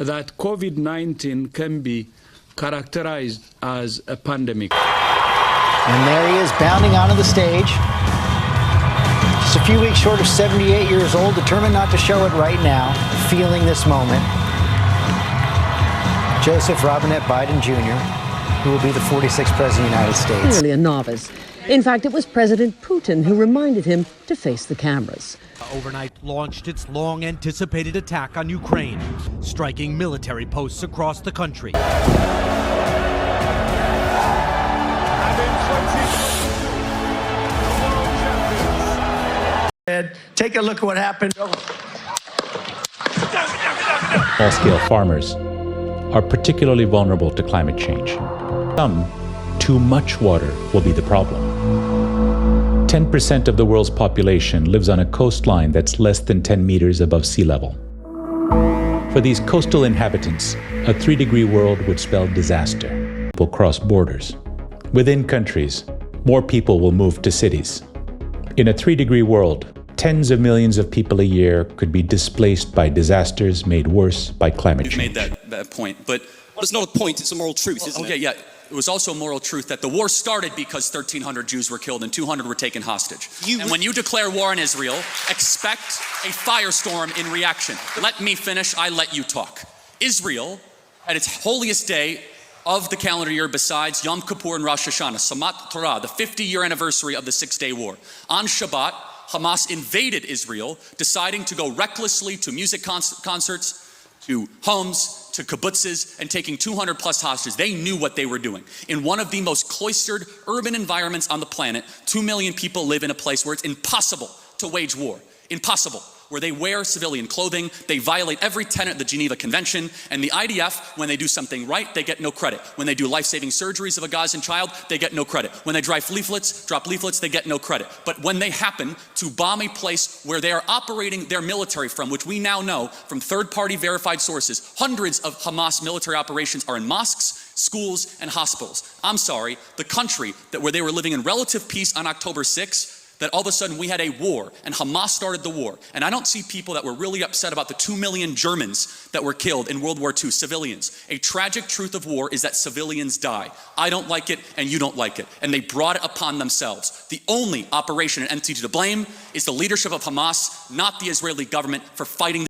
that COVID-19 can be characterized as a pandemic. And there he is, bounding onto the stage. Just a few weeks short of 78 years old, determined not to show it right now, feeling this moment. Joseph Robinette Biden Jr., who will be the 46th president of the United States. Clearly a novice. In fact, it was President Putin who reminded him to face the cameras. Overnight launched its long-anticipated attack on Ukraine, striking military posts across the country. Take a look at what happened. Small-scale farmers are particularly vulnerable to climate change. Some, too much water will be the problem. 10% of the world's population lives on a coastline that's less than 10 meters above sea level. For these coastal inhabitants, a 3-degree world would spell disaster. People cross borders. Within countries, more people will move to cities. In a 3-degree world, tens of millions of people a year could be displaced by disasters made worse by climate change. You've made that point, but it's not a point, it's a moral truth, isn't it? Yeah. It was also a moral truth that the war started because 1,300 Jews were killed and 200 were taken hostage. And when you declare war on Israel, expect a firestorm in reaction. Let me finish, I let you talk. Israel, at its holiest day of the calendar year besides Yom Kippur and Rosh Hashanah, Samat Torah, the 50-year anniversary of the Six-Day War. On Shabbat, Hamas invaded Israel, deciding to go recklessly to music concerts, to homes, to kibbutzes, and taking 200 plus hostages. They knew what they were doing. In one of the most cloistered urban environments on the planet, 2 million people live in a place where it's impossible to wage war. Impossible. Where they wear civilian clothing, they violate every tenet of the Geneva Convention, and the IDF, when they do something right, they get no credit. When they do life-saving surgeries of a Gazan child, they get no credit. When they drop leaflets, they get no credit. But when they happen to bomb a place where they are operating their military from, which we now know from third-party verified sources, hundreds of Hamas military operations are in mosques, schools, and hospitals. I'm sorry, the country where they were living in relative peace on October 6th, that all of a sudden we had a war and Hamas started the war. And I don't see people that were really upset about the 2 million Germans that were killed in World War II, civilians. A tragic truth of war is that civilians die. I don't like it and you don't like it. And they brought it upon themselves. The only operation and entity to blame is the leadership of Hamas, not the Israeli government, for fighting